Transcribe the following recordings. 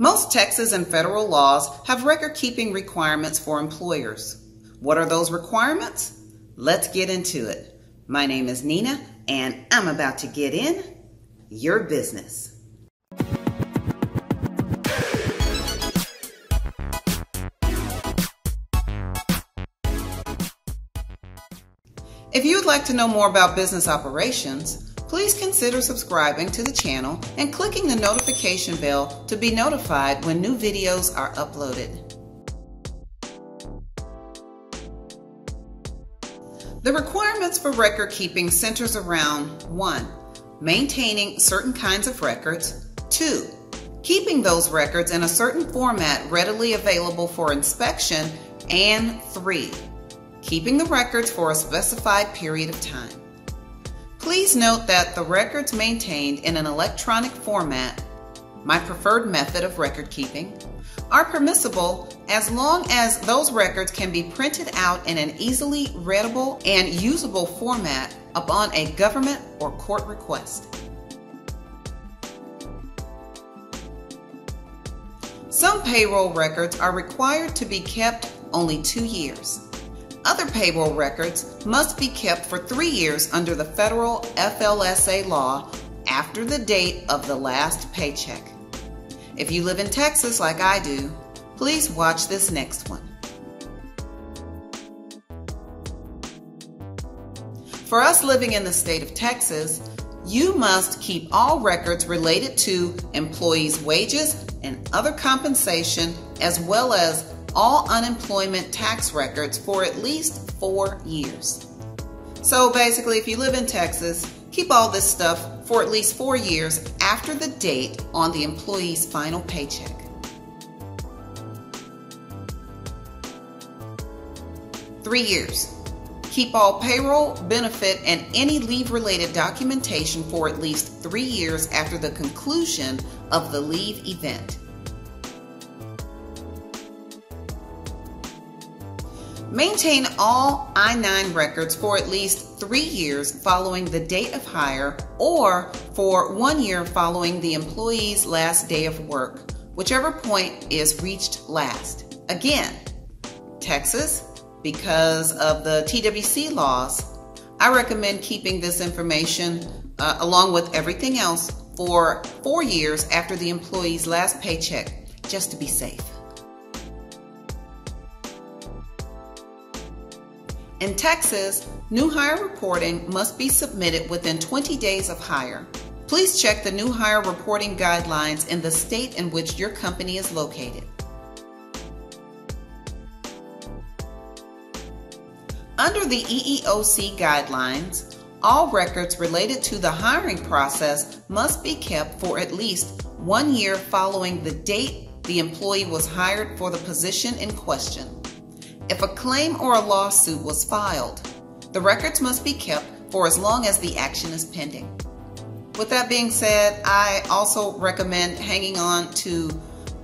Most Texas and federal laws have record-keeping requirements for employers. What are those requirements? Let's get into it. My name is Nina, and I'm about to get in your business. If you would like to know more about business operations, please consider subscribing to the channel and clicking the notification bell to be notified when new videos are uploaded. The requirements for record keeping centers around 1. Maintaining certain kinds of records. 2. Keeping those records in a certain format readily available for inspection. And 3. Keeping the records for a specified period of time. Please note that the records maintained in an electronic format, my preferred method of record keeping, are permissible as long as those records can be printed out in an easily readable and usable format upon a government or court request. Some payroll records are required to be kept only 2 years. Other payroll records must be kept for 3 years under the federal FSLA law after the date of the last paycheck. If you live in Texas like I do, please watch this next one. For us living in the state of Texas, you must keep all records related to employees' wages and other compensation, as well as all unemployment tax records for at least 4 years. So basically, if you live in Texas, keep all this stuff for at least 4 years after the date on the employee's final paycheck. Three years. Keep all payroll, benefit, and any leave-related documentation for at least 3 years after the conclusion of the leave event. Maintain all I-9 records for at least 3 years following the date of hire or for 1 year following the employee's last day of work, whichever point is reached last. Again, Texas, because of the TWC laws, I recommend keeping this information along with everything else for 4 years after the employee's last paycheck, just to be safe. In Texas, new hire reporting must be submitted within 20 days of hire. Please check the new hire reporting guidelines in the state in which your company is located. Under the EEOC guidelines, all records related to the hiring process must be kept for at least 1 year following the date the employee was hired for the position in question. If a claim or a lawsuit was filed, the records must be kept for as long as the action is pending. With that being said, I also recommend hanging on to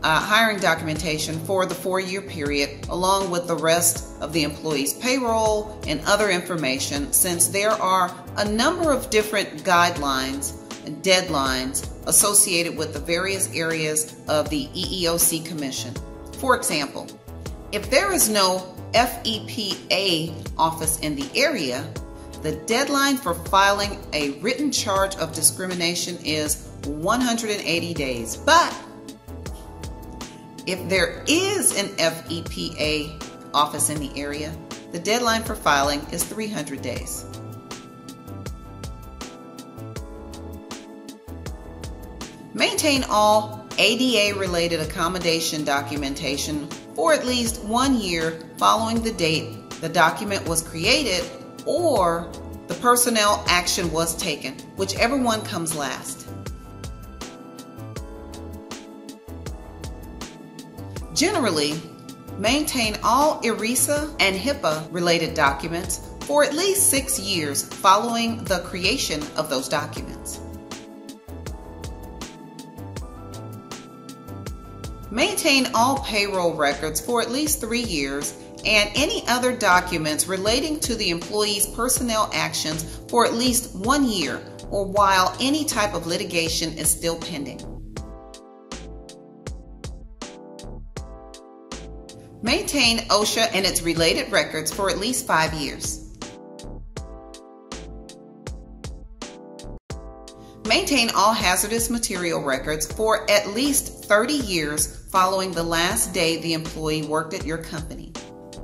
hiring documentation for the 4-year period, along with the rest of the employee's payroll and other information, since there are a number of different guidelines and deadlines associated with the various areas of the EEOC Commission. For example, if there is no FEPA office in the area, the deadline for filing a written charge of discrimination is 180 days. But if there is an FEPA office in the area, the deadline for filing is 300 days. Maintain all ADEA-related accommodation documentation for at least 1 year following the date the document was created or the personnel action was taken, whichever one comes last. Generally, maintain all ERISA and HIPAA-related documents for at least 6 years following the creation of those documents. Maintain all payroll records for at least 3 years and any other documents relating to the employee's personnel actions for at least 1 year or while any type of litigation is still pending. Maintain OSHA and its related records for at least 5 years. Maintain all hazardous material records for at least 30 years following the last day the employee worked at your company.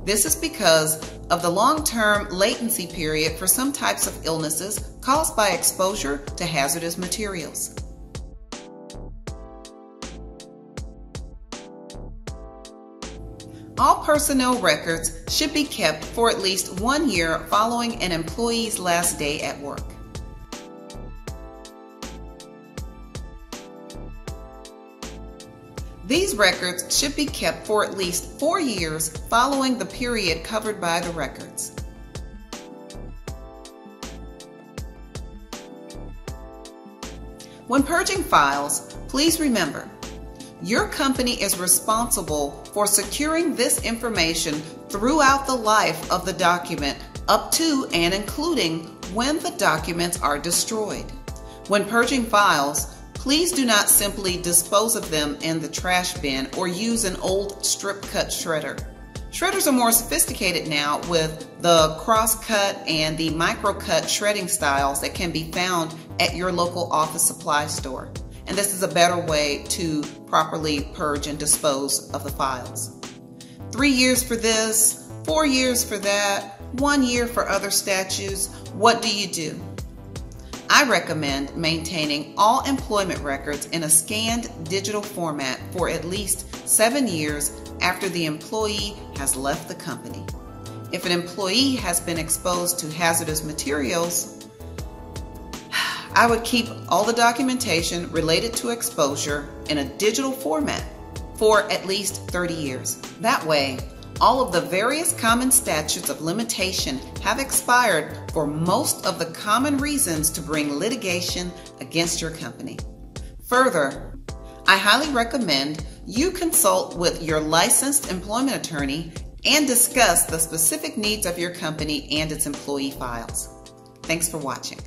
This is because of the long-term latency period for some types of illnesses caused by exposure to hazardous materials. All personnel records should be kept for at least 1 year following an employee's last day at work. These records should be kept for at least 4 years following the period covered by the records. When purging files, please remember, your company is responsible for securing this information throughout the life of the document up to and including when the documents are destroyed. When purging files, please do not simply dispose of them in the trash bin or use an old strip-cut shredder. Shredders are more sophisticated now with the cross-cut and the micro-cut shredding styles that can be found at your local office supply store. And this is a better way to properly purge and dispose of the files. 3 years for this, 4 years for that, 1 year for other statutes. What do you do? I recommend maintaining all employment records in a scanned digital format for at least 7 years after the employee has left the company. If an employee has been exposed to hazardous materials, I would keep all the documentation related to exposure in a digital format for at least 30 years. That way, all of the various common statutes of limitation have expired for most of the common reasons to bring litigation against your company. Further, I highly recommend you consult with your licensed employment attorney and discuss the specific needs of your company and its employee files. Thanks for watching.